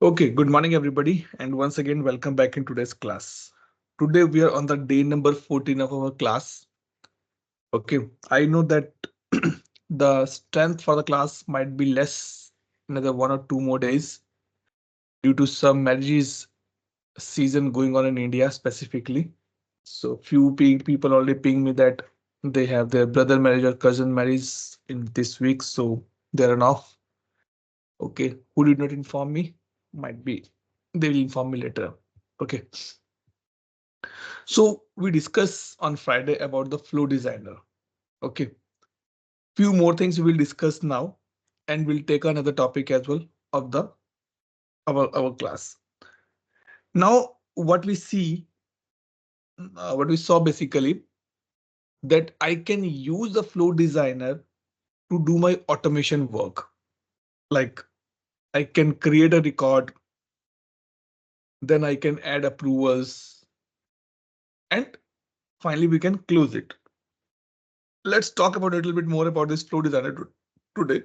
Okay, good morning everybody, and once again welcome back in today's class. Today we are on the day number 14 of our class. Okay, I know that the strength for the class might be less another 1 or 2 more days due to some marriages season going on in India specifically. So few people already ping me that they have their brother marriage or cousin marriage in this week, so they're on off. Okay, who did not inform me? Might be they will inform me later. Okay. So we discussed on Friday about the flow designer. Okay. Few more things we will discuss now, and we'll take another topic as well of the our class. Now, what we saw basically that I can use the flow designer to do my automation work. Like I can create a record, then I can add approvals, and finally we can close it. Let's talk about a little bit more about this flow designer today.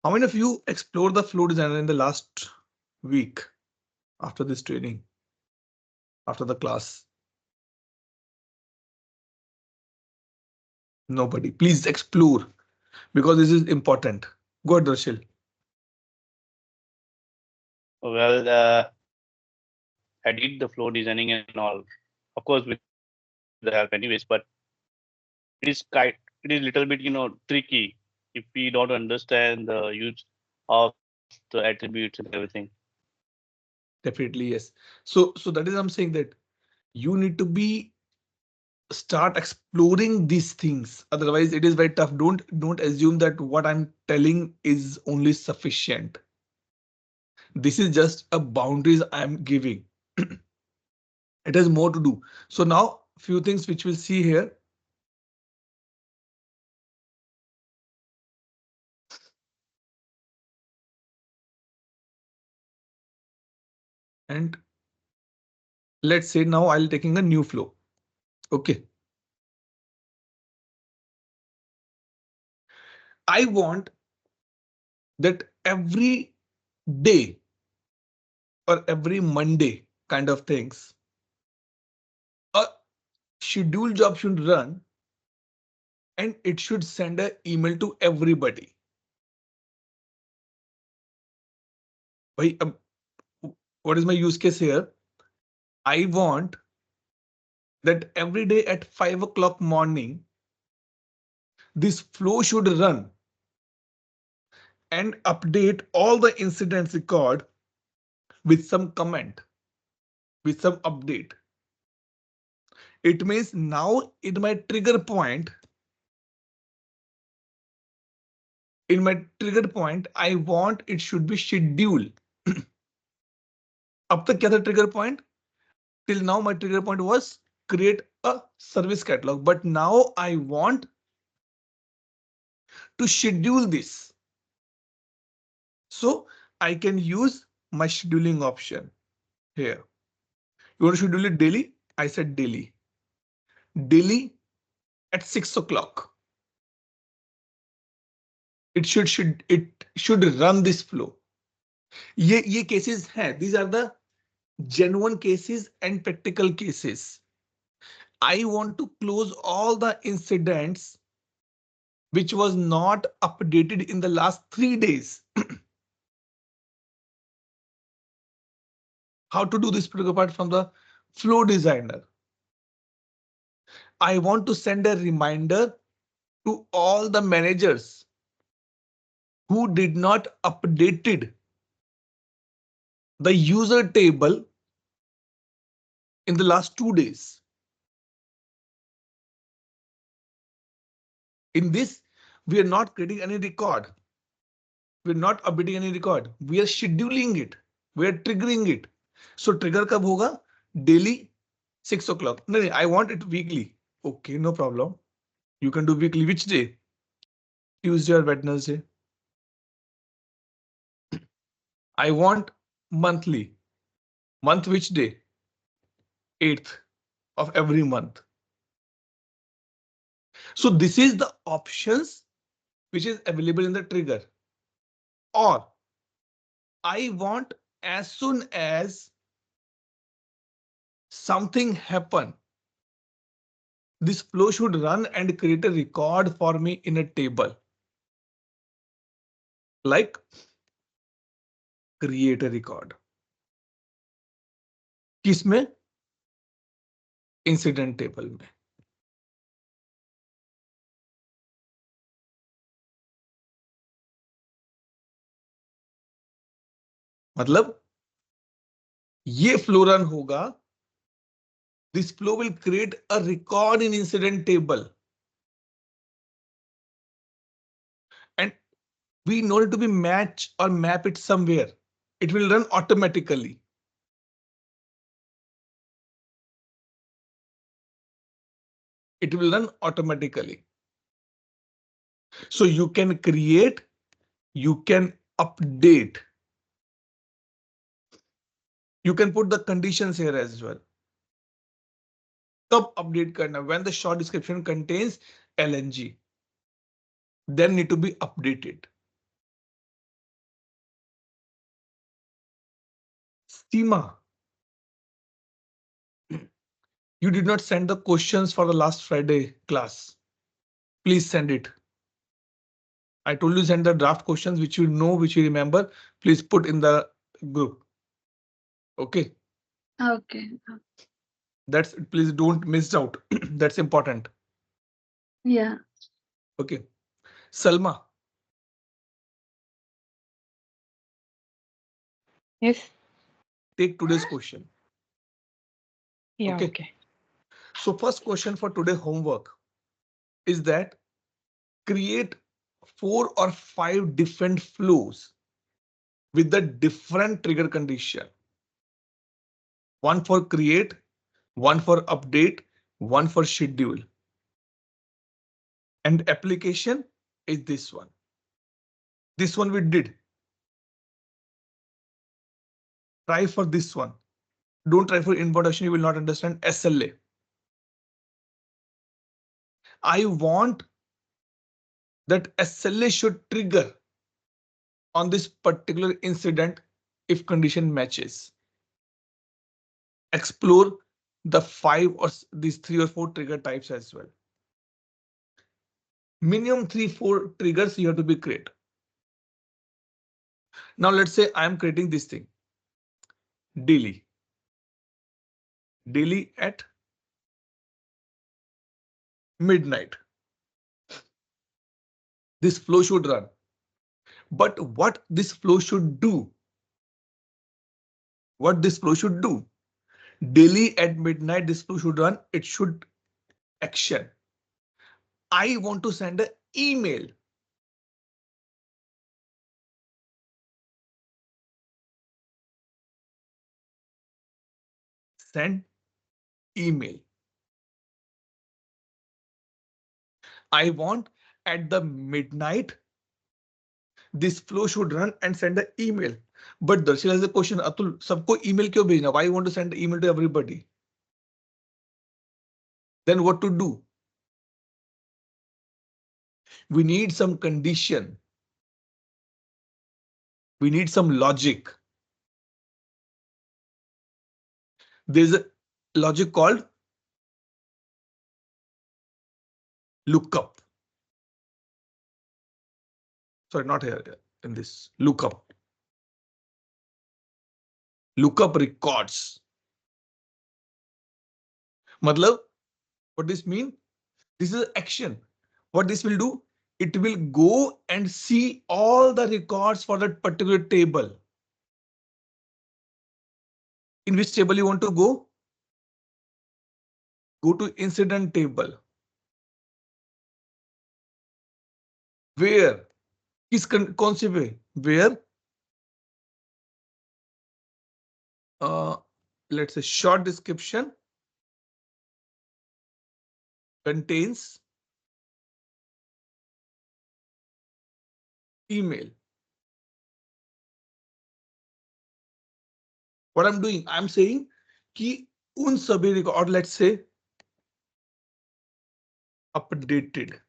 How many of you explored the flow designer in the last week after this training, after the class? Nobody. Please explore because this is important. Go ahead, Darshil. Well, I did the flow designing and all, of course, with the help anyways, but it is quite, it is little bit, tricky if we don't understand the use of the attributes and everything. Definitely yes. So that is I'm saying that you need to be start exploring these things. Otherwise, it is very tough. Don't assume that what I'm telling is only sufficient. This is just a boundaries I'm giving. It has more to do. So now few things which we'll see here. And let's say now I'll taking a new flow. Okay. I want that every day or every Monday kind of things, a scheduled job should run and it should send an email to everybody. Why, what is my use case here? I want that every day at 5 o'clock morning, this flow should run and update all the incidents record with some comment, with some update. It means now in my trigger point, I want it should be scheduled. अब तक क्या था trigger point? Till now my trigger point was create a service catalog, but now I want to schedule this. So I can use my scheduling option here. You want to schedule it daily? I said daily. Daily at 6 o'clock. It should run this flow. ये cases हैं. These are the genuine cases and practical cases. I want to close all the incidents which was not updated in the last 3 days. How to do this apart from the flow designer? I want to send a reminder to all the managers who did not updated the user table in the last 2 days. In this, we are not creating any record. We're not updating any record. We are scheduling it. We are triggering it. So trigger कब होगा? Daily 6 o'clock. No, I want it weekly. Okay, no problem. You can do weekly. Which day? Tuesday or Wednesday. I want monthly. Month which day? 8th of every month. So this is the options which is available in the trigger. Or I want as soon as something happen, this flow should run and create a record for me in a table. Like create a record. किसमें? Incident table में. मतलब ये flow run होगा. This flow will create a record in incident table. And we know it to be match or map it somewhere. It will run automatically. It will run automatically. So you can create, you can update. You can put the conditions here as well. कब update करना? When the short description contains LNG, then need to be updated. Seema, you did not send the questions for the last Friday class. Please send it. I told you send the draft questions which you know, which you remember. Please put in the group. Okay. Okay. That's please don't miss out. That's important. Yeah. Okay. Salma. Yes. Take today's question. Yeah. Okay. Okay. So first question for today homework is that create 4 or 5 different flows with the different trigger condition. One for create, one for update, one for schedule. And application is this one. This one we did. Try for this one. Don't try for introduction, you will not understand SLA. I want that SLA should trigger on this particular incident if condition matches. Explore the 5 or these 3 or 4 trigger types as well. Minimum 3-4 triggers you have to be create. Now let's say I am creating this thing. Daily at midnight. This flow should run. But what this flow should do? Daily at midnight, this flow should run. It should action. I want to send an email. Send email. I want at the midnight, this flow should run and send an email. But Darshil has a question, Atul, सबको email क्यों भेजना? Why you want to send email to everybody? Then what to do? We need some condition. We need some logic. There's a logic called lookup. Sorry, not here, in this lookup. Lookup records. Matlab, what this mean? This is action. What this will do? It will go and see all the records for that particular table. In which table you want to go? Go to incident table. Where? किस कौन से पे? Where? Let's say short description contains email. What I'm doing? I'm saying कि उन सभी record, or let's say updated.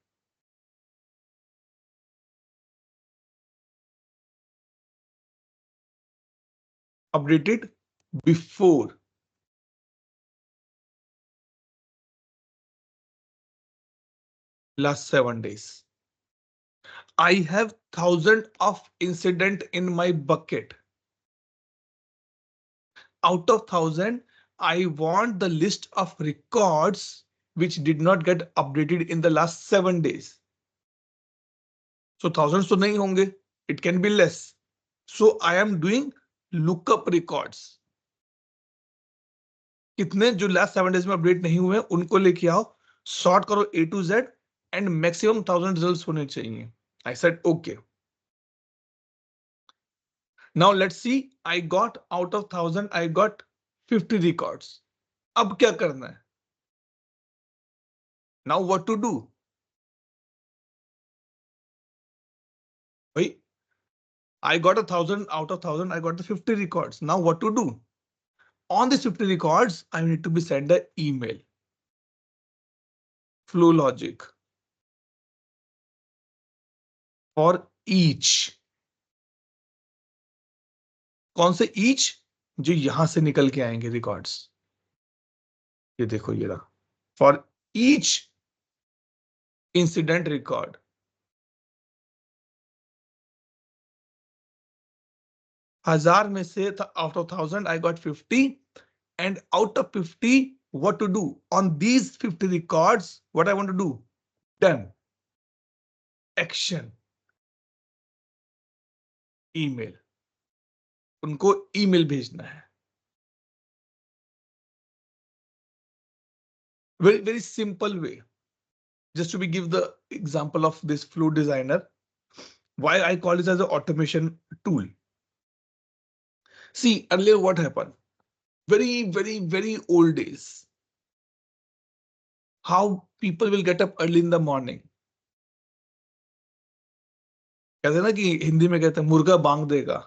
Updated before last 7 days. I have 1,000 of incident in my bucket. Out of 1,000, I want the list of records which did not get updated in the last 7 days. So thousands तो नहीं होंगे. It can be less. So I am doing lookup records. कितने जो last 7 days में update नहीं हुए उनको लेके आओ, सॉर्ट करो A to Z and maximum 1,000 results होने चाहिए. I said okay. Now let's see. I got out of 1,000, I got 50 records. अब क्या करना है? Now what to do? भाई, I got 1,000 out of 1,000. I got the 50 records. Now what to do? On these 50 records, I need to be send an email. Flow logic for each. कौन से each? जो यहां से निकल के आएंगे records. ये देखो ये रहा. For each incident record. हजार में से out of 1,000 I got 50, and out of 50 what to do on these 50 records? What I want to do? Done. Action. Email. उनको email भेजना है. Very simple way. Just to give the example of this flow designer, why I call this as an automation tool. See, earlier what happened? Very old days. How people will get up early in the morning. कहते हैं ना कि हिंदी में कहते हैं मुर्गा बांग देगा,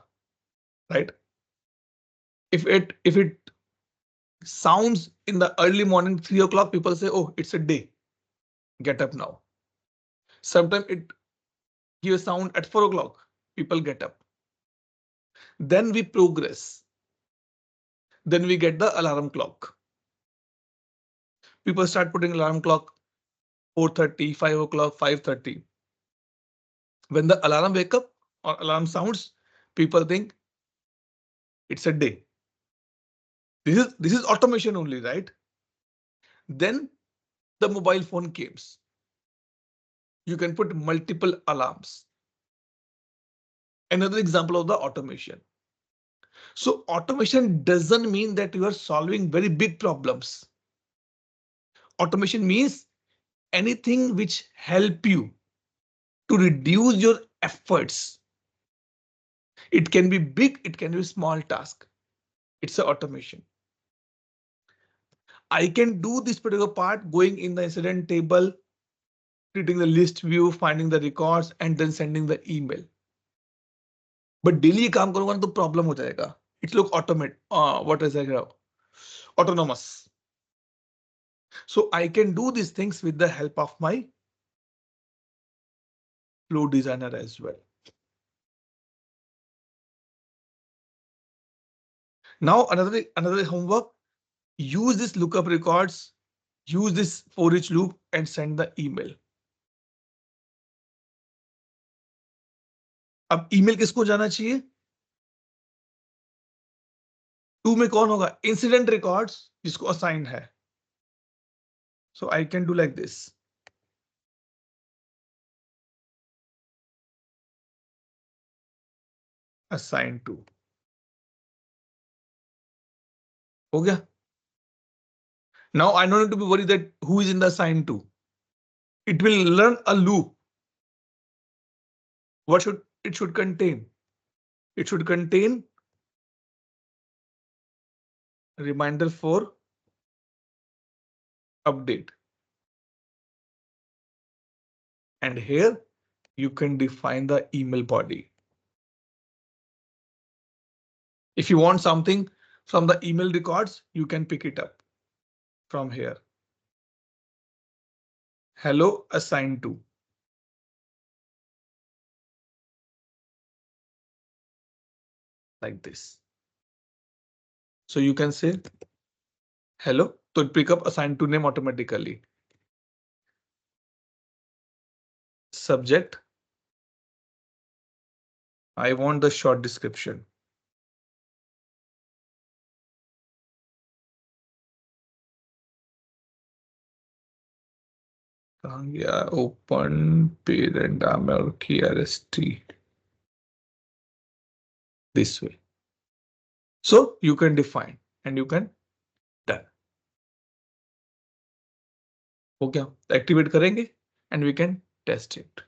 right? If it sounds in the early morning 3 o'clock, people say, oh, it's a day. Get up now. Sometimes it gives sound at 4 o'clock. People get up. Then we progress. Then we get the alarm clock. People start putting alarm clock 4:30, 5 o'clock, 5:30. When the alarm wake up or alarm sounds, people think it's a day. This is automation only, right? Then the mobile phone comes. You can put multiple alarms. Another example of the automation. So automation doesn't mean that you are solving very big problems. Automation means anything which help you to reduce your efforts. It can be big, it can be small task. It's an automation. I can do this particular part going in the incident table, creating the list view, finding the records, and then sending the email. But daily काम करूंगा ना तो problem हो जाएगा. It look what is that? Autonomous. So I can do these things with the help of my flow designer as well. Now another homework. Use this lookup records, use this for each loop and send the email. अब email किसको जाना चाहिए? 2 में कौन होगा? Incident records जिसको assigned है. So I can do like this. Assigned to. हो गया? Now I don't need to be worried that who is in the assigned to. It will learn a loop. What should it contain? It should contain reminder for update. And here you can define the email body. If you want something from the email records, you can pick it up from here. hello assigned to. Like this. So you can say hello, so it pick up assigned to name automatically. Subject. I want the short description. Yeah, open parent KRST. This way. So you can define and you can done. Okay, activate करेंगे and we can test it.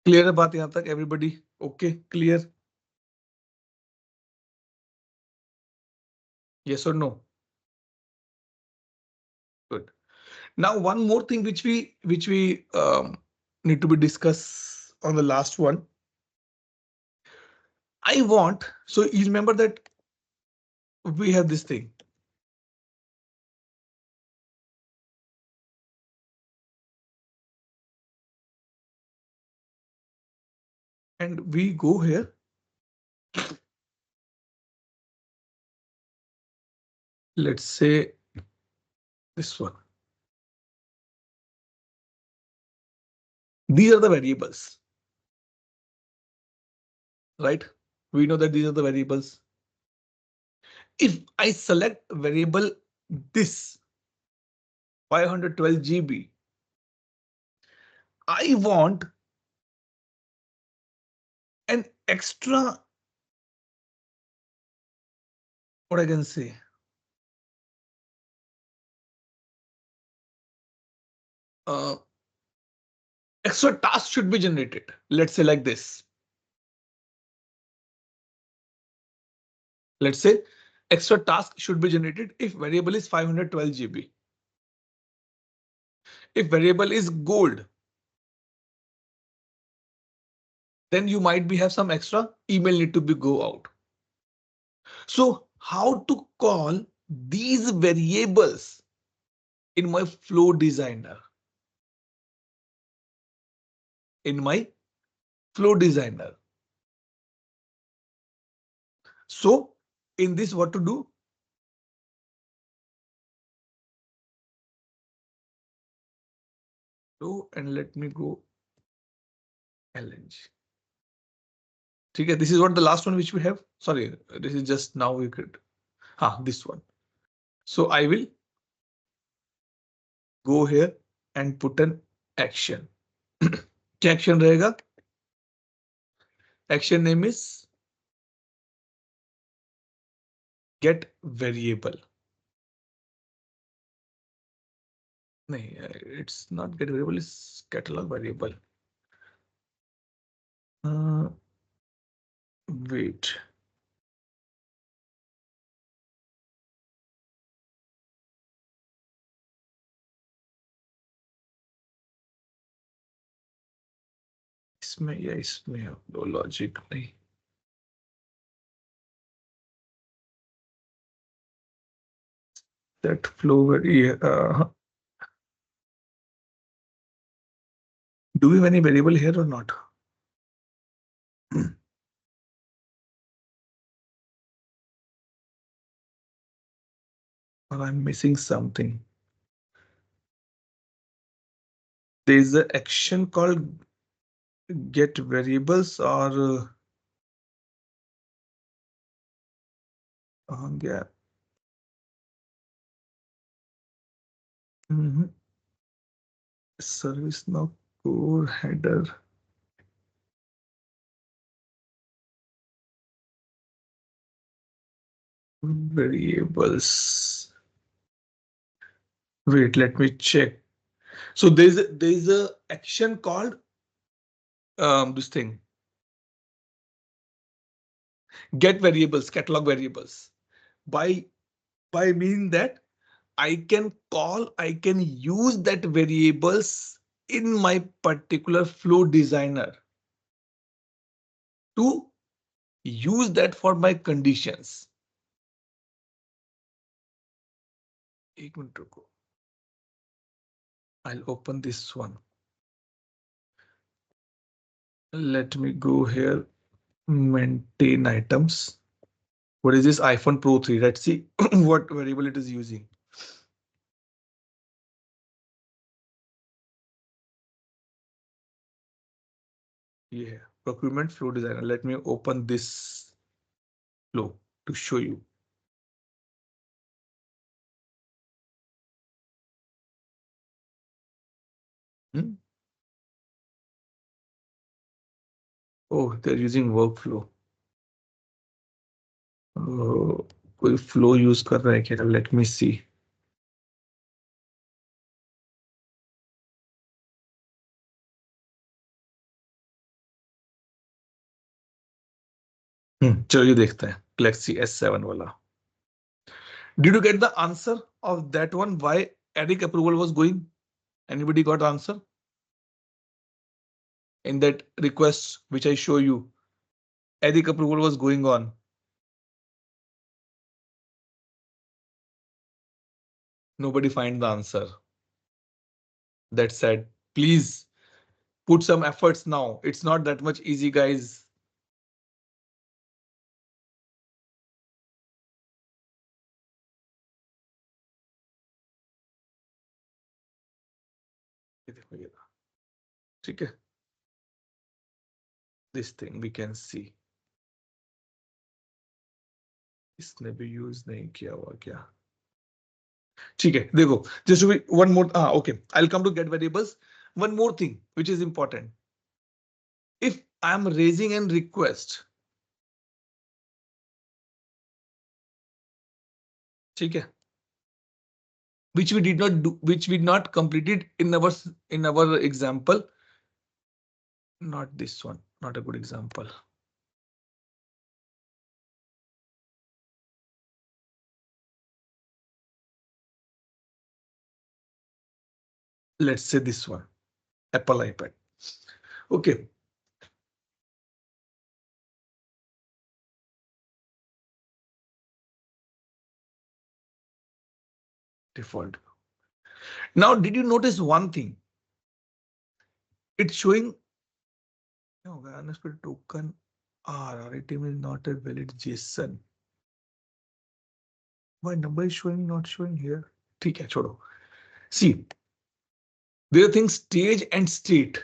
Clear है बात यहाँ तक everybody? Okay, clear? Yes or no? Good. Now one more thing which we need to be discussed on the last one. I want, so you remember that we have this thing. And we go here. Let's say this one. These are the variables. Right? We know that these are the variables. If I select variable this 512 GB, I want an extra, what I can say, extra task should be generated. Let's say like this. Let's say extra task should be generated if variable is 512 GB. If variable is gold, then you might be have some extra email need to be go out. So how to call these variables in my flow designer? In my flow designer. So in this, what to do? So, and let me go LNG. Okay, this is what the last one which we have. Sorry, this is just now we could. This one. So I will go here and put an action. क्या action रहेगा? Action name is get variable. नहीं, it's not get variable, it's catalog variable. Wait. इसमें अब logic नहीं. That flow do we have any variable here or not? Or I'm missing something. There is an action called get variables or yeah. Service now core header. Variables. Wait, let me check. So there's a action called this thing. Get variables, catalog variables. By mean that I can use that variables in my particular flow designer to use that for my conditions. एक minute रुको. I'll open this one. Let me go here. Maintain items. What is this iPhone Pro 3? Let's see what variable it is using. Yeah, procurement flow designer. Let me open this flow to show you. Hmm? Oh, they're using workflow. कोई flow use कर रहा है क्या? Let me see. चलो ये देखते हैं. Let's see S7 वाला. Did you get the answer of that one? Why Eric approval was going? Anybody got the answer? In that request which I show you, Eric approval was going on. Nobody find the answer. That said, please put some efforts now. It's not that much easy, guys. ठीक है. This thing we can see. इसने भी use नहीं किया हुआ क्या? ठीक है, देखो, just to be one more. Okay, I'll come to get variables. One more thing which is important. If I'm raising a request, ठीक है, which we did not do, which we not completed in our example. Not this one, not a good example. Let's say this one, Apple iPad. Okay. Default. Now, did you notice one thing? It's showing. No, unexpected token item is not a valid JSON. My number is showing, not showing here. ठीक है, छोड़ो. See, there are things stage and state.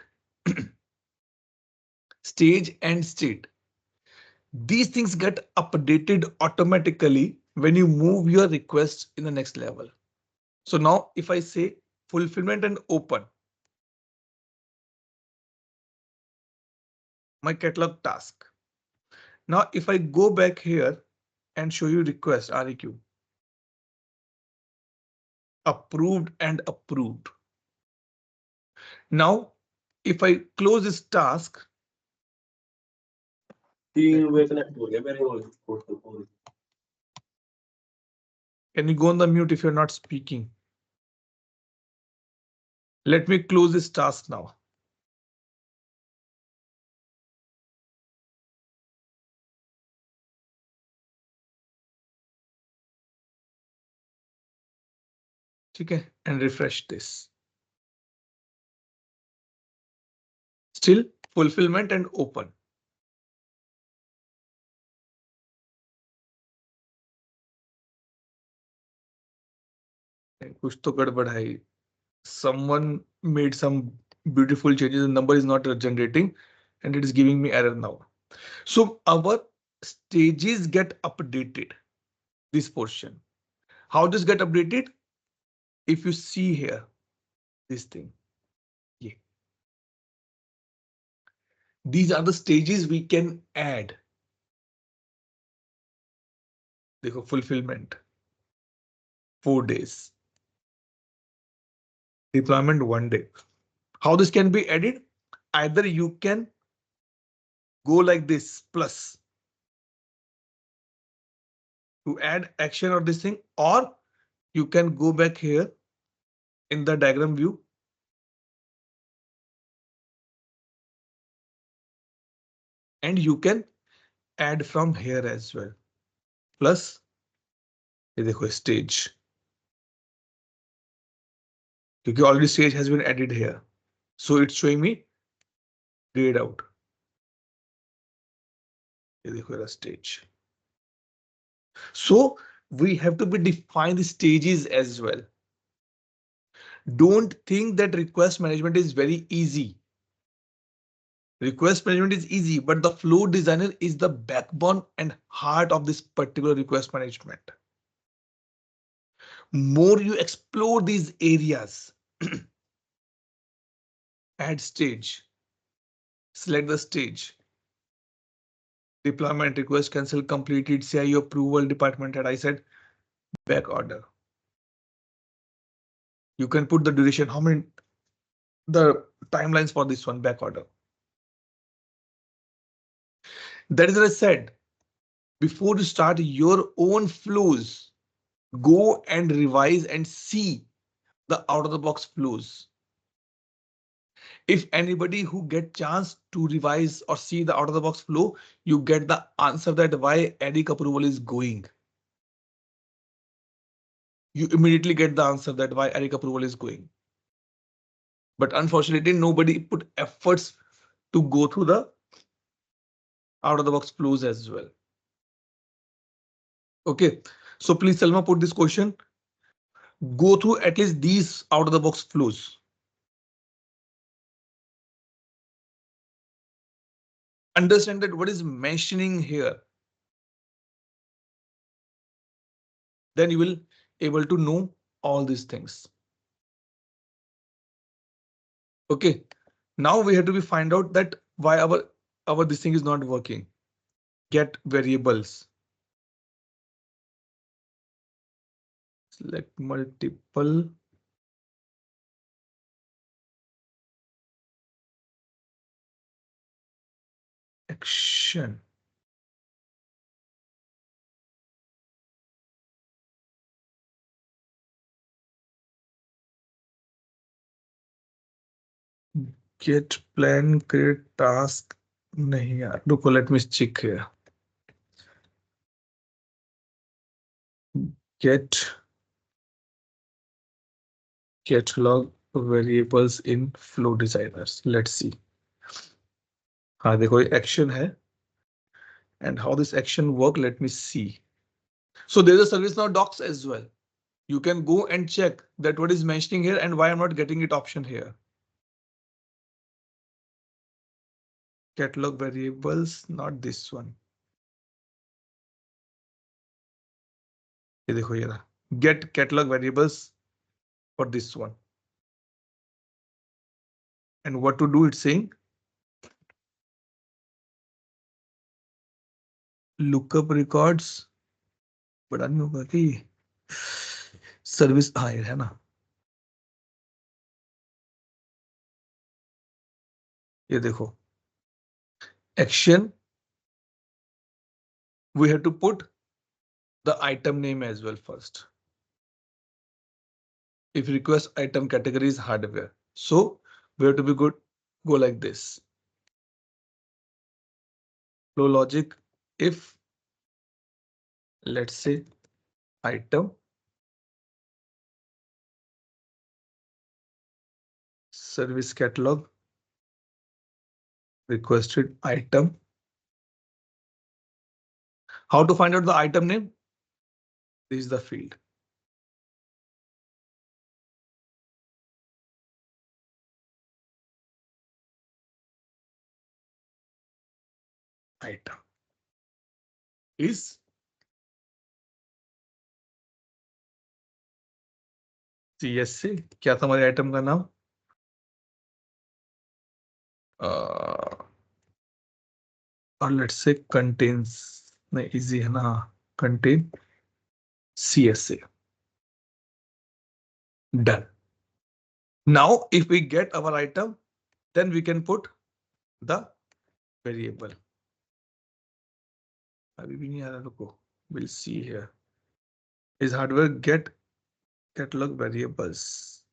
Stage and state. These things get updated automatically when you move your request in the next level. So now if I say fulfillment and open my catalog task. Now if I go back here and show you request REQ, approved and approved. Now if I close this task, can you go on the mute if you're not speaking? Let me close this task now. Okay, and refresh this. Still fulfillment and open. कुछ तो गड़बड़ है. Someone made some beautiful changes. The number is not generating and it is giving me error now. So our stages get updated. This portion. How does get updated? If you see here, this thing. Yeah. These are the stages we can add. देखो fulfillment 4 days. Deployment 1 day. How this can be added? Either you can go like this plus to add action or this thing, or you can go back here in the diagram view. And you can add from here as well. Plus, ये देखो stage. क्योंकि already stage has been added here. So it's showing me grayed out. ये देखो ये stage. So we have to be define the stages as well. Don't think that request management is very easy. Request management is easy, but the flow designer is the backbone and heart of this particular request management. More you explore these areas, add stage, select the stage, deployment request cancel completed, CIO approval, department head, I said back order. You can put the duration, how many, the timelines for this one, back order. That is what I said. Before you start your own flows, go and revise and see the out of the box flows. If anybody who get chance to revise or see the out of the box flow, you get the answer that why EDIC approval is going. You immediately get the answer that why EDIC approval is going. But unfortunately, nobody put efforts to go through the out of the box flows as well. Okay, so please Selma put this question. Go through at least these out of the box flows. Understand that what is mentioning here. Then you will able to know all these things. Okay, now we have to be find out that why our this thing is not working. Get variables. Select multiple. Action. Get plan create task. नहीं यार, रुको, let me check here. Get catalog variables in flow designers. Let's see. हाँ देखो ये action है. And how this action work, let me see. So there's a ServiceNow docs as well. You can go and check that what is mentioning here and why I'm not getting it option here. Catalog variables, not this one. ये देखो ये रहा. Get catalog variables for this one. And what to do, it's saying lookup records. बड़ा नहीं होगा कि service, हाँ ये है ना. ये देखो action, we have to put the item name as well first. If request item category is hardware, so we have to be good, go like this. Flow logic, if let's say item service catalog requested item. How to find out the item name? This is the field. Item is CSA. क्या था हमारे item का नाम? और let's say contains, नहीं easy है ना, contain CSA. Done. Now if we get our item, then we can put the variable. अभी भी नहीं आ रहा, रुको, we'll see here. Is hardware get catalog variables.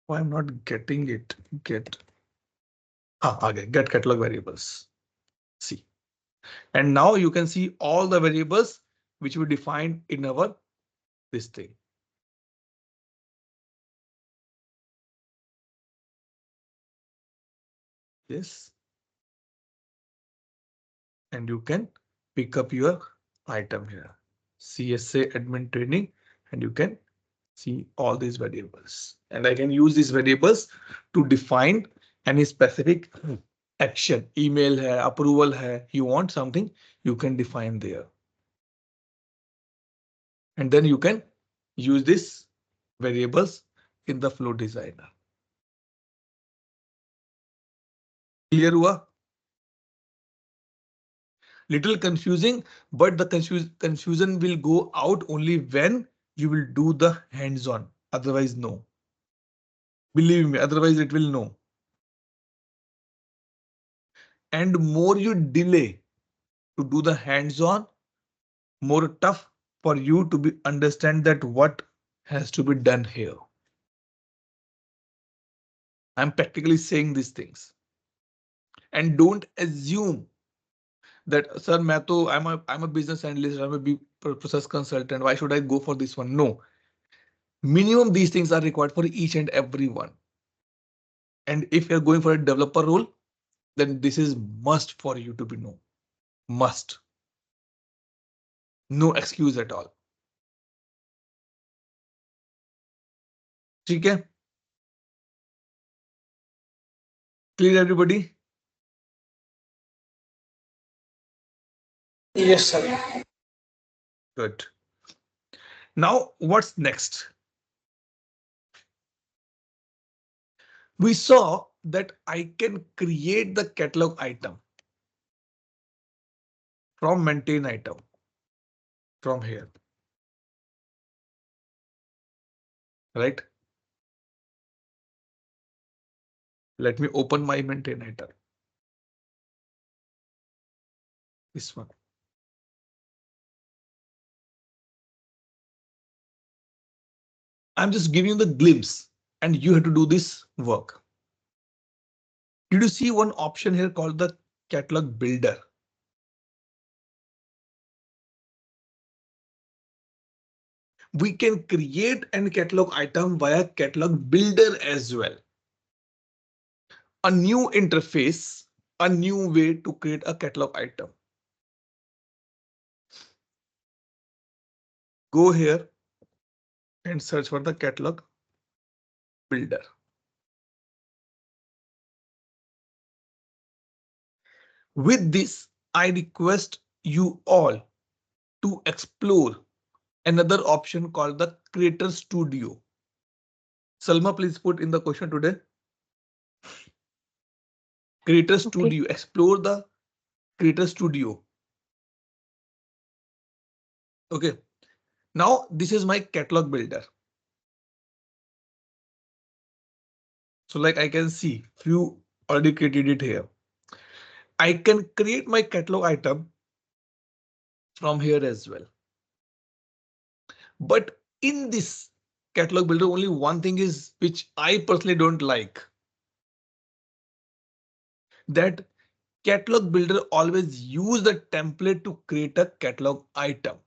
Why I'm not getting it? Get. Okay, get catalog variables. See. And now you can see all the variables which we defined in our this thing. This. And you can pick up your item here. CSA admin training, and you can see all these variables. And I can use these variables to define any specific action. Email hai, approval hai, you want something, you can define there. And then you can use these variables in the flow designer. Clear hua? Little confusing, but the confusion will go out only when you will do the hands-on. Otherwise, no. Believe me, otherwise it will no. And more you delay to do the hands-on, more tough for you to be understand that what has to be done here. I'm practically saying these things. And don't assume that, sir, I'm a business analyst, I'm a process consultant. Why should I go for this one? No. Minimum these things are required for each and every one. And if you're going for a developer role, then this is must for you to be known. Must. No excuse at all. ठीक है? Clear everybody? Yes, sir. Good. Now what's next? We saw that I can create the catalog item from maintain item from here. Right? Let me open my maintain item. This one. I'm just giving you the glimpse and you have to do this work. Did you see one option here called the catalog builder? We can create a catalog item via catalog builder as well. A new interface, a new way to create a catalog item. Go here and search for the catalog builder. With this, I request you all to explore another option called the Creator Studio. Salma, please put in the question today. Creator Studio. Explore the Creator Studio. Okay. Now this is my catalog builder. So like I can see few already created it here. I can create my catalog item from here as well. But in this catalog builder, only one thing is which I personally don't like. That catalog builder always use the template to create a catalog item.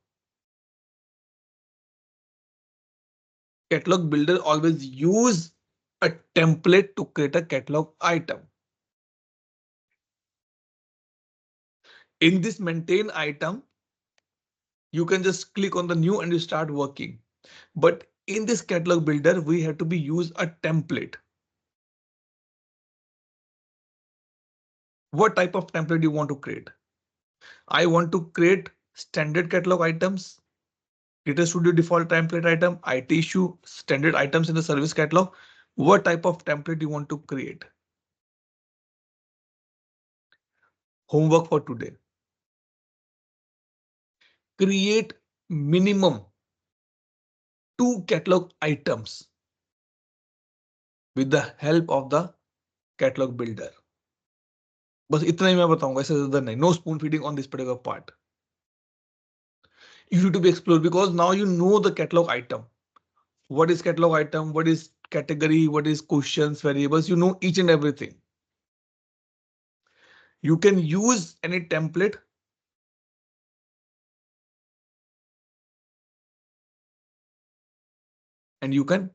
Catalog builder always use a template to create a catalog item. In this maintain item, you can just click on the new and you start working. But in this catalog builder, we have to be use a template. What type of template do you want to create? I want to create standard catalog items, Creator Studio default template item, IT issue, standard items in the service catalog. What type of template do you want to create? Homework for today. Create minimum 2 catalog items with the help of the catalog builder. बस इतना ही मैं बताऊंगा, इससे ज्यादा नहीं. No spoon feeding on this particular part. You need to be explored because now you know the catalog item. What is catalog item? What is category? What is questions, variables? You know each and everything. You can use any template. and you can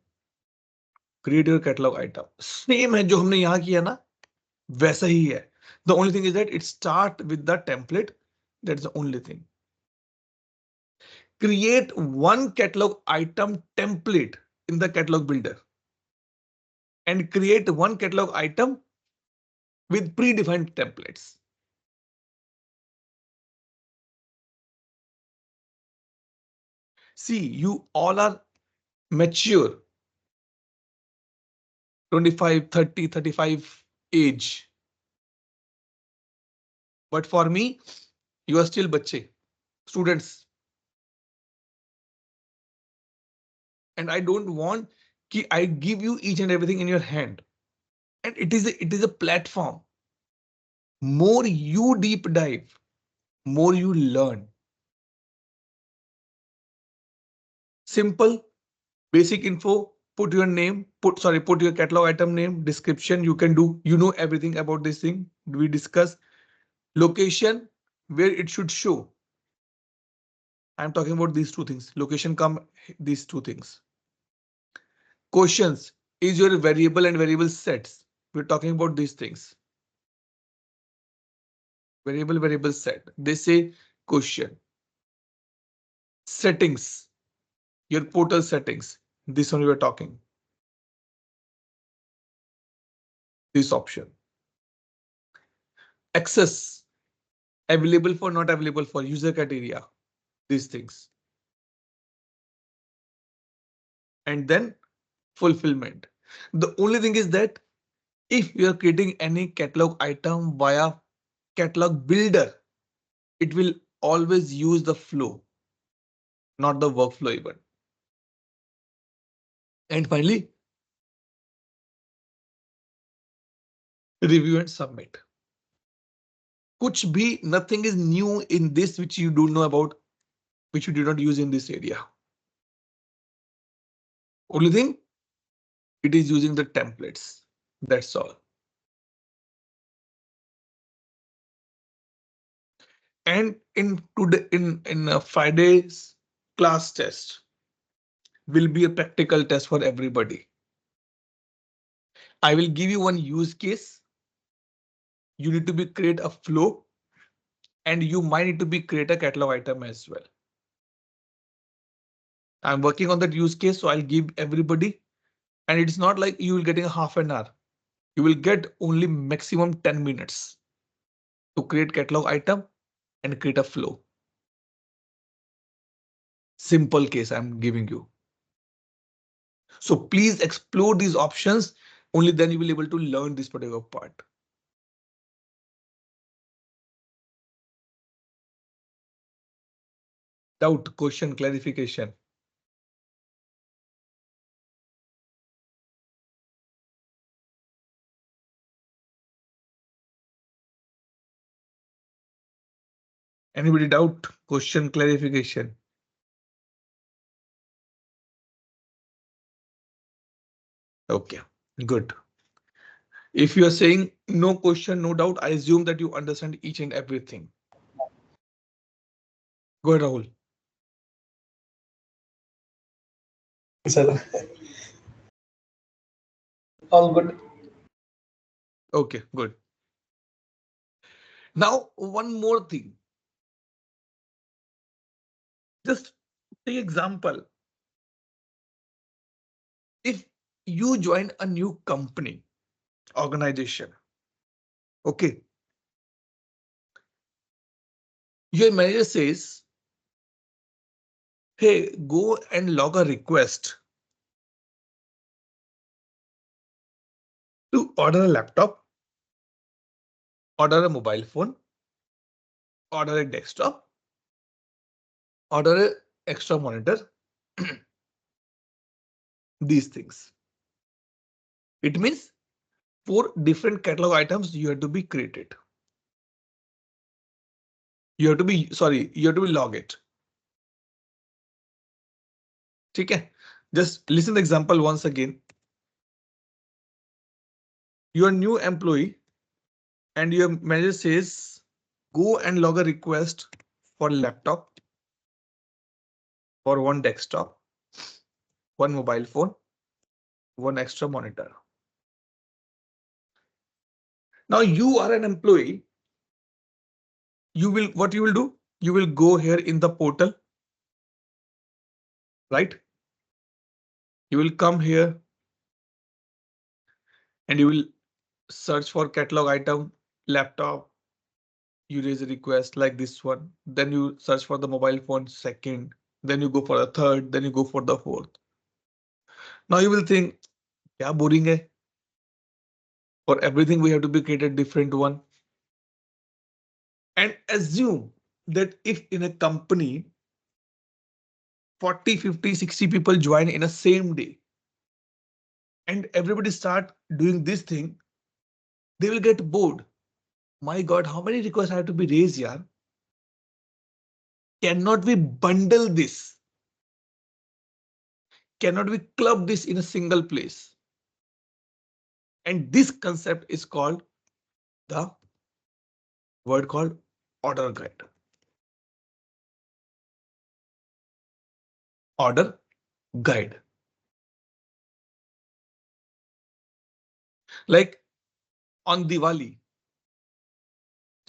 create your catalog item. Same है जो हमने यहाँ किया ना, वैसा ही है. The only thing is that it start with the template. That's the only thing. Create one catalog item template in the catalog builder and create one catalog item with predefined templates. See, you all are mature, 25, 30, 35 age. But for me, you are still bache, students. And I don't want ki I give you each and everything in your hand. And it is a platform. More you deep dive, more you learn. Simple, basic info, put your name, put your catalog item name, description, you can do, you know everything about this thing. We discuss location, where it should show. I'm talking about these two things. Location come these two things. Questions is your variable and variable sets. We're talking about these things. Variable set. They say question. Settings, your portal settings. This one we are talking. This option. Access, available for, not available for, user criteria, these things. And then fulfillment. The only thing is that if you are creating any catalog item via catalog builder, it will always use the flow, not the workflow even. And finally, review and submit. Kuch bhi, nothing is new in this which you don't know about, which you did not use in this area. Only thing, it is using the templates. That's all. And in today, in Friday's class test, will be a practical test for everybody. I will give you one use case. You need to be create a flow, and you might need to be create a catalog item as well. I'm working on that use case, so I'll give everybody, and it's not like you will getting a half an hour. You will get only maximum 10 minutes to create catalog item and create a flow. Simple case I'm giving you. So please explore these options. Only then you will be able to learn this particular part. Doubt, question, clarification. Anybody doubt, question, clarification? Okay, good. If you are saying no question, no doubt, I assume that you understand each and everything. Go ahead, Rahul. Sir. All good. Okay, good. Now, one more thing. Just take example. If you join a new company, organization, okay, your manager says, hey, go and log a request to order a laptop, order a mobile phone, order a desktop, order an extra monitor, these things. It means 4 different catalog items you have to be created. You have to be log it. Okay, just listen to the example once again. Your new employee and your manager says, go and log a request for laptop, for one desktop, one mobile phone, one extra monitor. Now you are an employee. What you will do? You will go here in the portal, right? You will come here and you will search for catalog item, laptop. You raise a request like this one. Then you search for the mobile phone second. Then you go for the third. Then you go for the fourth. Now you will think, yeah, boring hai. For everything we have to be created different one. And assume that if in a company 40, 50, 60 people join in a same day and everybody start doing this thing, they will get bored. My God, how many requests have to be raised here? Cannot we bundle this? Cannot we club this in a single place? And this concept is called the word called order guide. Order guide. Like on Diwali,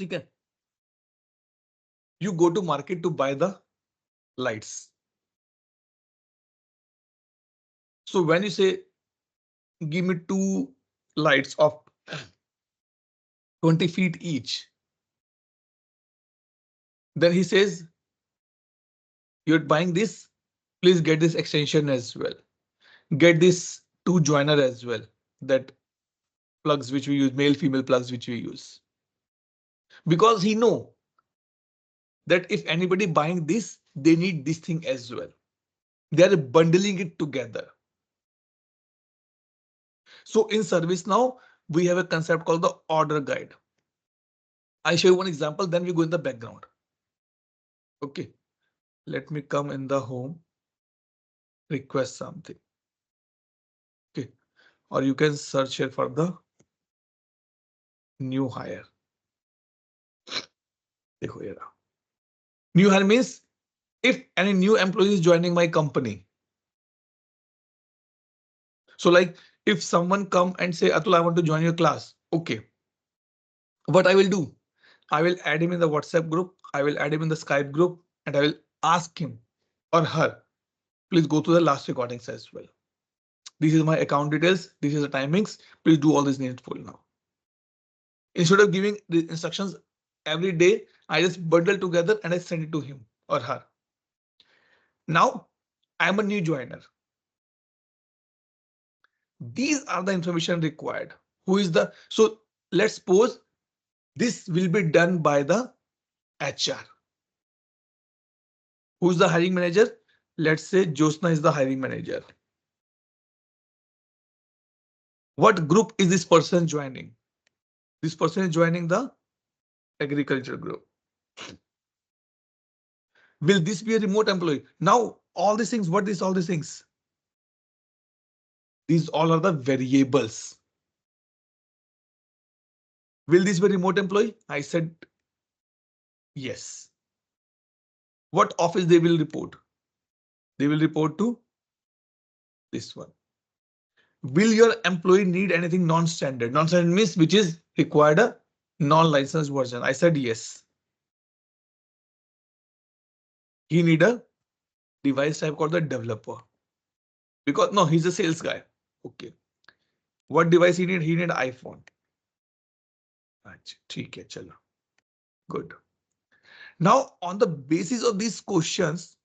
okay, you go to market to buy the lights. So when you say, give me 2 lights of 20 feet each, then he says, you're buying this, please get this extension as well. Get this 2 joiner as well. That plugs which we use, male female plugs which we use. Because he know that if anybody buying this, they need this thing as well. They are bundling it together. So in ServiceNow, we have a concept called the order guide. I show you one example, then we go in the background. Okay, let me come in the home, request something. Okay, or you can search here for the new hire. New hire means if any new employee is joining my company. So like if someone come and say, Atul, I want to join your class. Okay. What I will do? I will add him in the WhatsApp group. I will add him in the Skype group and I will ask him or her, please go to the last recordings as well. This is my account details. This is the timings. Please do all this needful now. Instead of giving the instructions every day, I just bundle together and I send it to him or her. Now I'm a new joiner. These are the information required. Who is the, so let's suppose this will be done by the HR. Who's the hiring manager? Let's say Josna is the hiring manager. What group is this person joining? This person is joining the agriculture group. Will this be a remote employee? Now, all these things, what is all these things? These all are the variables. Will this be a remote employee? I said yes. What office they will report? They will report to this one. Will your employee need anything non-standard? Non-standard means which is required a non-licensed version. I said yes. He need a device type called the developer. Because no, he's a sales guy. Okay. What device he need? He need iPhone. Okay, chalo. Good. Now, on the basis of these questions,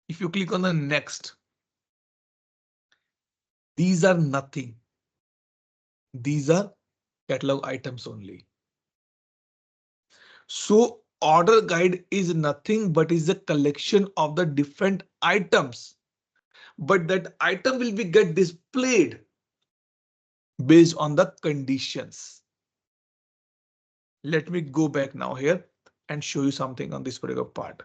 if you click on the next, these are nothing. These are catalog items only. So order guide is nothing but is a collection of the different items. But that item will be get displayed based on the conditions. Let me go back now here and show you something on this particular part.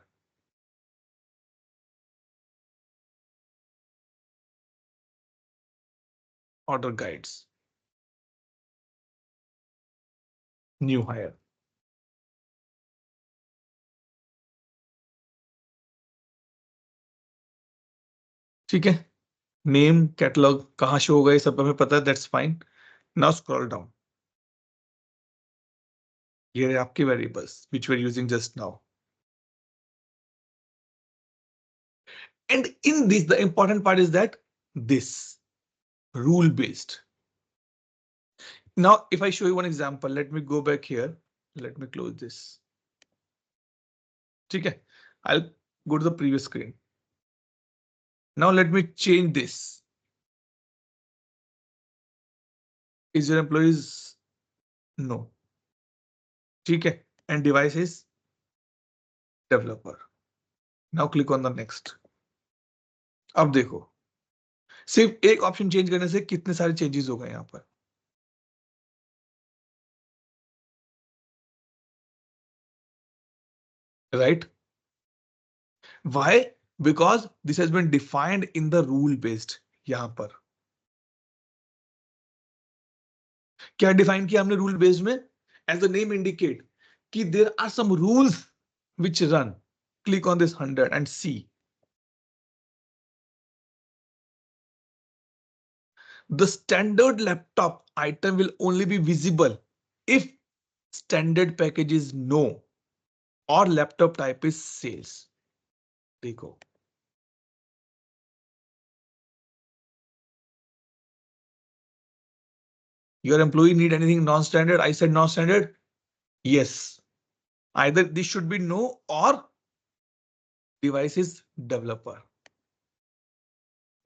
Order guides. New hire. ठीक है? Name catalogue कहाँ show होगा ये सब हमें पता है, that's fine. Now scroll down. ये है आपके variables which we are using just now. And in this, the important part is that this rule based. Now, if I show you one example, let me go back here. Let me close this. Okay, I'll go to the previous screen. Now let me change this. Is your employees? No. Okay, and device is developer. Now click on the next. अब देखो, सिर्फ एक option change करने से कितने सारे changes हो गए यहाँ पर. Right? Why? Because this has been defined in the rule based. यहां पर क्या डिफाइन किया हमने रूल बेस्ड में? एज द नेम इंडिकेट कि there are some rules which run. Click on this 100 and see. The standard laptop item will only be visible if standard package is no or laptop type is sales. देखो, your employee need anything non-standard? I said non-standard. Yes. Either this should be no or device is developer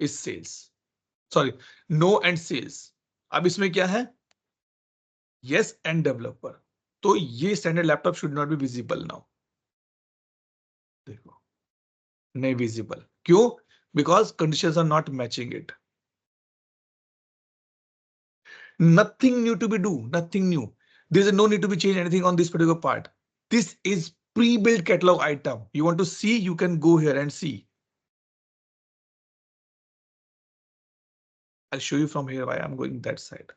is sales. Sorry, no and sales. अब इसमें क्या है? Yes and developer. तो ये standard laptop should not be visible now. देखो, नहीं visible. क्यों? Because conditions are not matching it. Nothing new to be do. Nothing new. There is no need to be change anything on this particular part. This is pre-built catalog item. You want to see? You can go here and see. I'll show you from here why I'm going that side.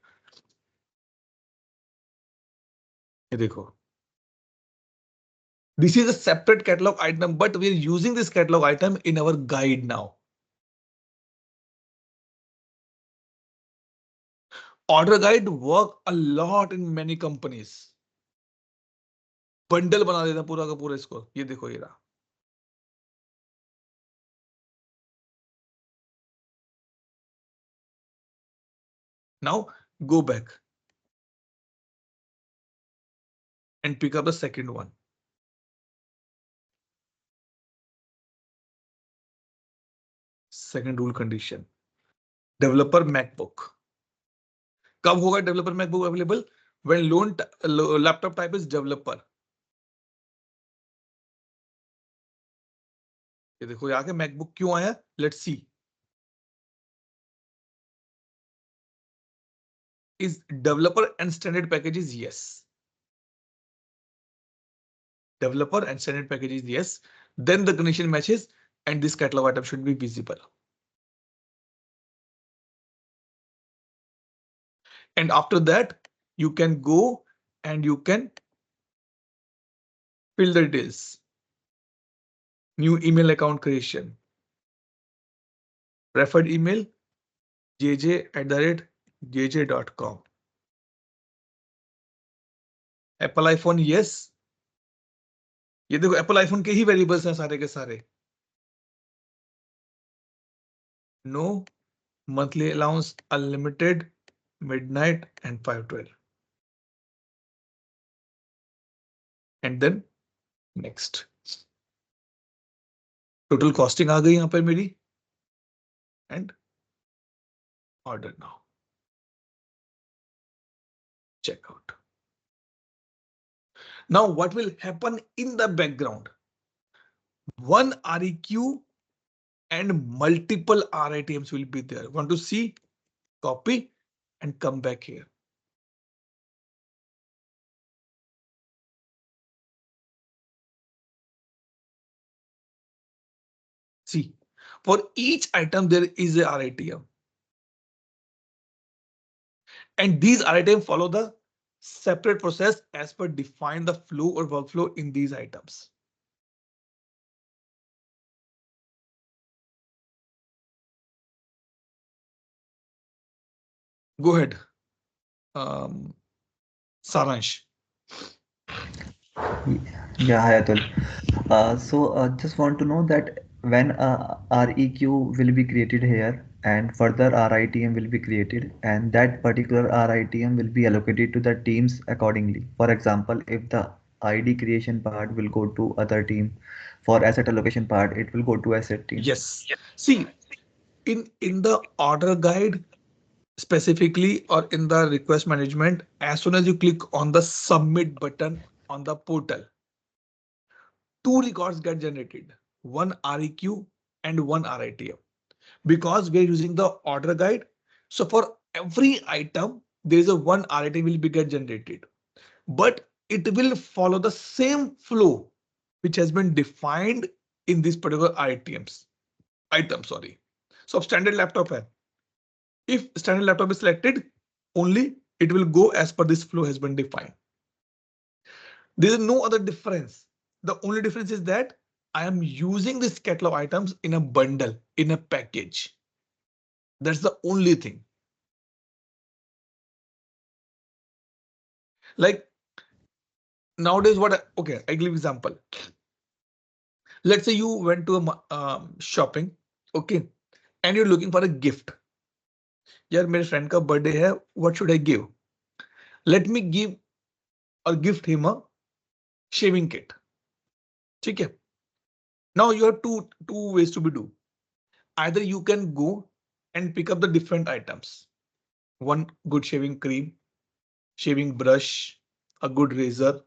ये देखो. This is a separate catalog item, but we are using this catalog item in our guide now. Order guide work a lot in many companies. Bundle बना देता पूरा का पूरा इसको. ये देखो ये रहा. Now go back and pick up the second one. Second rule condition. Developer MacBook. कब होगा developer MacBook available? When laptop type is developer. ये देखो यहाँ के MacBook क्यों आया? Let's see. Is developer and standard packages? Yes. Developer and standard packages? Yes. Then the condition matches and this catalog item should be visible. And after that, you can go and you can fill the details. New email account creation. Preferred email jj@jj.com. Apple iPhone, yes. ये देखो Apple iPhone के ही variables हैं सारे के सारे. No monthly allowance, unlimited, midnight and 512. And then next. Total costing आ गई यहाँ पर मेरी. And order now. Check out. Now what will happen in the background? One REQ and multiple RITMs will be there. Want to see? Copy and come back here. See, for each item there is a RITM. And these RITM follow the separate process as per define the flow or workflow in these items. Go ahead. Saransh. Yeah, hi Atul. Just want to know that when REQ will be created here and further RITM will be created and that particular RITM will be allocated to the teams accordingly. For example, if the ID creation part will go to other team, for asset allocation part, it will go to asset team. Yes. See, in the order guide specifically or in the request management, as soon as you click on the submit button on the portal, two records get generated, one REQ and one RITM. Because we're using the order guide, so for every item, there is a one RITM will be get generated, but it will follow the same flow which has been defined in this particular item, sorry. So standard laptop hai. If standard laptop is selected, only it will go as per this flow has been defined. There is no other difference. The only difference is that I am using this catalog items in a bundle, in a package. That's the only thing. Like nowadays, okay, I give example. Let's say you went to a shopping, okay, and you're looking for a gift. यार मेरे friend का birthday है, what should I give? Let me give or gift him a shaving kit. ठीक है? Now you have two ways to be do. Either you can go and pick up the different items. One good shaving cream, shaving brush, a good razor,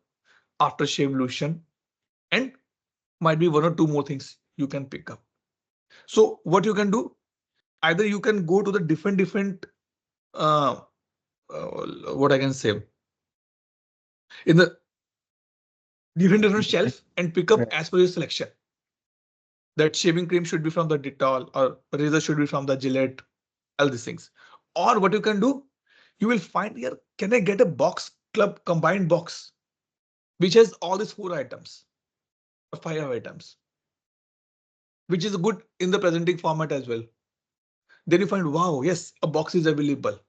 aftershave lotion, and might be one or two more things you can pick up. So what you can do, either you can go to the different what I can say, in the different shelf and pick up as per your selection. That shaving cream should be from the Dettol or razor should be from the Gillette, all these things. Or what you can do, you will find here, can I get a box club combined box, which has all these 4 items or 5 items, which is good in the presenting format as well. Then you find, wow, yes, a box is available.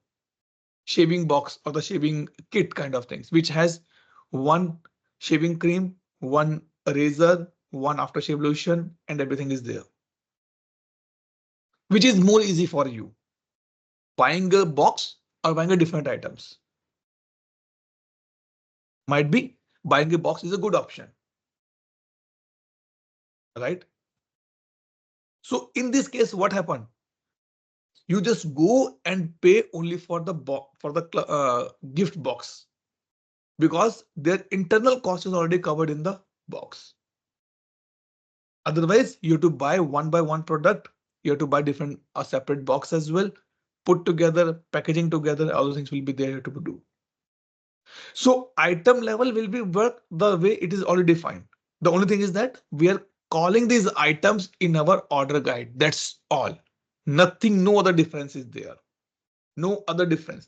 Shaving box or the shaving kit kind of things, which has one shaving cream, one razor, one aftershave lotion, and everything is there. Which is more easy for you, buying a box or buying a different items? Might be buying a box is a good option, right? So in this case, what happened? You just go and pay only for the gift box because their internal cost is already covered in the box. Otherwise, you have to buy one by one product. You have to buy different a separate box as well, put together, packaging together, all those things will be there to do. So item level will be work the way it is already defined. The only thing is that we are calling these items in our order guide. That's all. Nothing, no other difference is there. No other difference.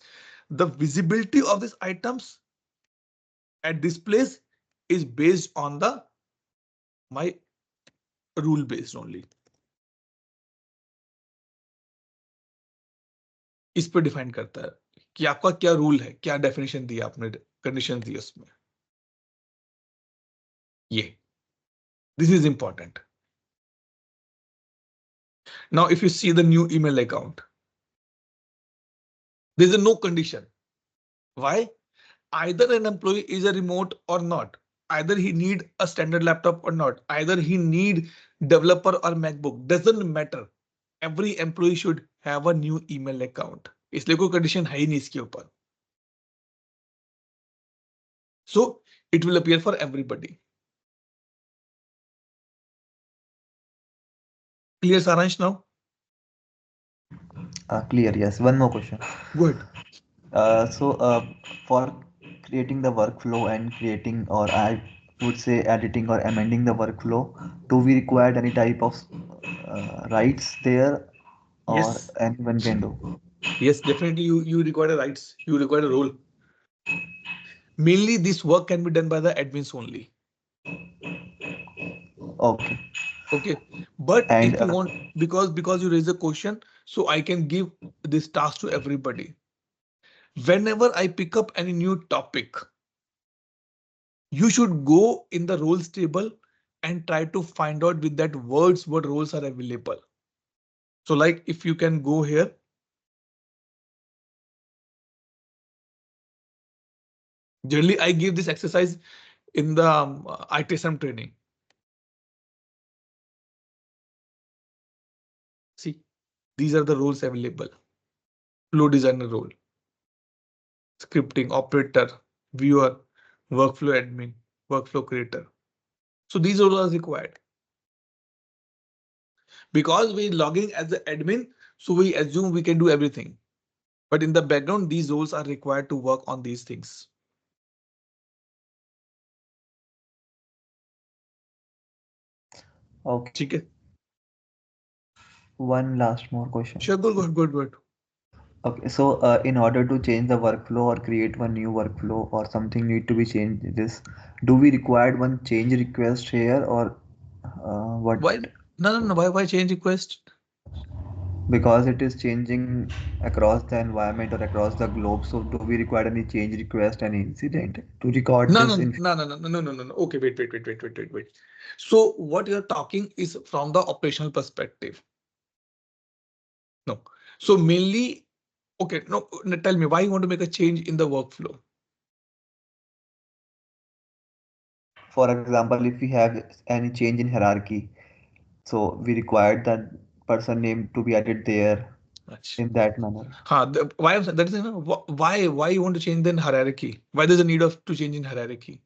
The visibility of these items at this place is based on the my rule based only. इस पर define करता है कि आपका क्या rule है, क्या definition दिया आपने, कंडीशन दी उसमें. ये this is important. Now if you see the new email account, there is a no condition. Why? Either an employee is a remote or not, either he need a standard laptop or not, either he need developer or MacBook, doesn't matter. Every employee should have a new email account. इसलिए कोई condition है ही नहीं इसके ऊपर. So it will appear for everybody. Clear, Saransh, now? Clear, yes. One more question. Good. For creating the workflow and creating, or I would say editing or amending the workflow, do we require any type of rights there, or Yes. anyone can do? Yes, definitely you require a rights, you require a role. Mainly this work can be done by the admins only. Okay. Okay, but And if you want, because you raise a question, so I can give this task to everybody. Whenever I pick up any new topic, you should go in the roles table and try to find out with that words what roles are available. So like if you can go here. Generally, I give this exercise in the ITSM training. See, these are the roles available. Flow designer role, scripting operator, viewer, workflow admin, workflow creator. So these roles are required. Because we're logging as the admin, so we assume we can do everything. But in the background, these roles are required to work on these things. Okay. Okay. One last more question. Sure, good. Okay, so in order to change the workflow or create one new workflow or something need to be changed, this do we require one change request here or what? Why? No. Why change request? Because it is changing across the environment or across the globe. So do we require any change request, any incident to record No. this in? Okay, wait. So what you're talking is from the operational perspective. No. So mainly, okay, no, tell me why you want to make a change in the workflow. For example, if we have any change in hierarchy, so we required that person name to be added there in that manner. Why that is why you want to change the hierarchy? Why there's a need of to change in hierarchy?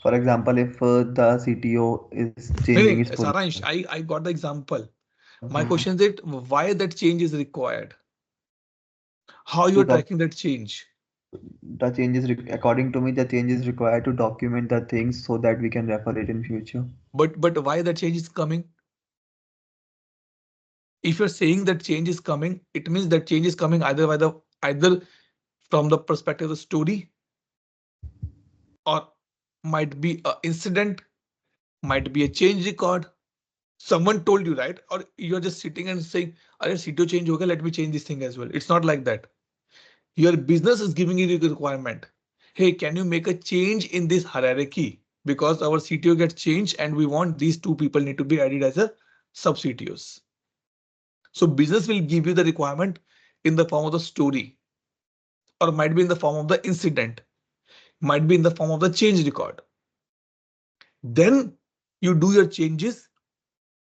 For example, if the CTO is changing his position. Saransh, I got the example. My Mhm. question is why that change is required? How you To are tracking that change? the changes according to me, the change is required to document the things so that we can refer it in future. But why that change is coming? If you're saying that change is coming, it means that change is coming either from the perspective of the story, or might be an incident, might be a change record. Someone told you, right? Or you're just sitting and saying, "Arey, CTO change hoga, let me change this thing as well." It's not like that. Your business is giving you the requirement. Hey, can you make a change in this hierarchy? Because our CTO gets changed and we want these two people need to be added as a sub CTOs. So business will give you the requirement in the form of the story, or might be in the form of the incident, might be in the form of the change record. Then you do your changes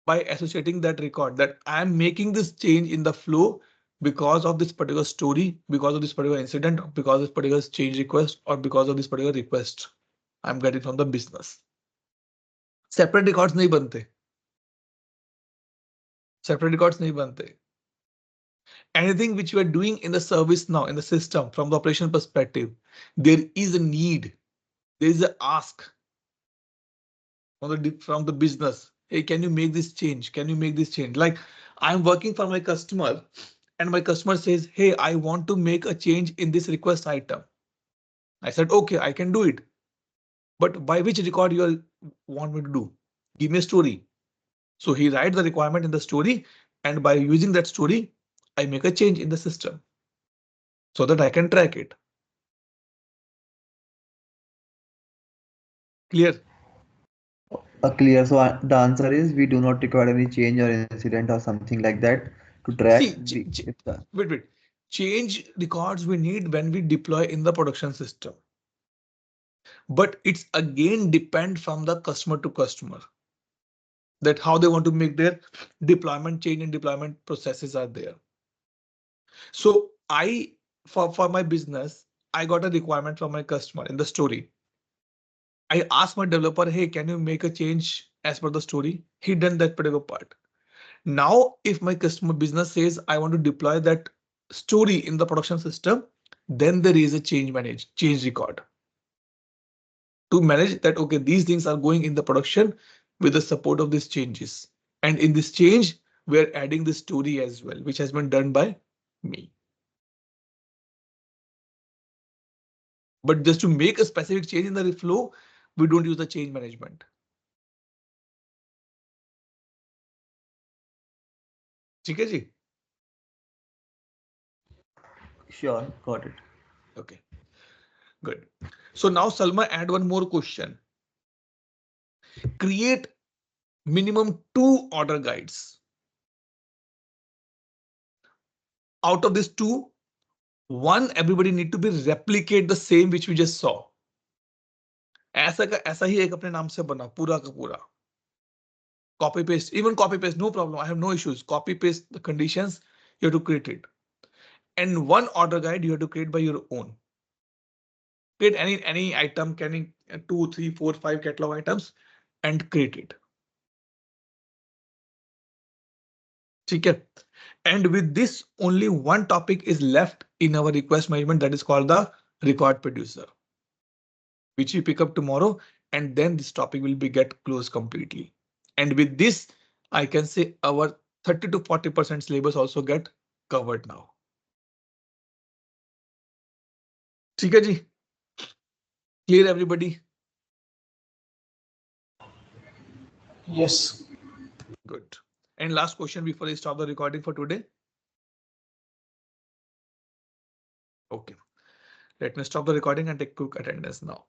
by associating that record that I'm making this change in the flow because of this particular story, because of this particular incident, because of this particular change request, or because of this particular request I'm getting from the business. Separate records नहीं बनते. Separate records नहीं बनते. Anything which you are doing in the service now, in the system, from the operation perspective, there is a need, there is a ask from the business. Hey, can you make this change? Can you make this change? Like I'm working for my customer and my customer says, hey, I want to make a change in this request item. I said, okay, I can do it. But by which record you want me to do? Give me a story. So he writes the requirement in the story, and by using that story, I make a change in the system so that I can track it. Clear? Clear. So the answer is we do not require any change or incident or something like that to track. See, wait. Change records we need when we deploy in the production system. But it's again depend from the customer to customer that how they want to make their deployment change and deployment processes are there. So for my business, I got a requirement from my customer in the story. I asked my developer, hey, can you make a change as per the story? He done that particular part. Now, if my customer business says I want to deploy that story in the production system, then there is a change record to manage that. Okay, these things are going in the production with the support of these changes. And in this change, we're adding the story as well, which has been done by me. But just to make a specific change in the flow, we don't use the change management. ठीक है जी? Sure, got it. Okay, good. So now Salma, add one more question. Create minimum 2 order guides. Out of these 2, one everybody need to be replicate the same which we just saw. ऐसा का ऐसा ही एक अपने नाम से बना पूरा का पूरा. Copy paste, even copy paste, no problem. I have no issues. Copy paste the conditions, you have to create it. And one order guide you have to create by your own. Create any item, can 2, 3, 4, 5 catalog items and create it. Okay. And with this, only one topic is left in our request management, that is called the record producer, which we pick up tomorrow, and then this topic will be get closed completely. And with this, I can say our 30 to 40% syllabus also get covered now. ठीक है जी? Clear everybody? Yes. Good. And last question before I stop the recording for today. Okay. Let me stop the recording and take quick attendance now.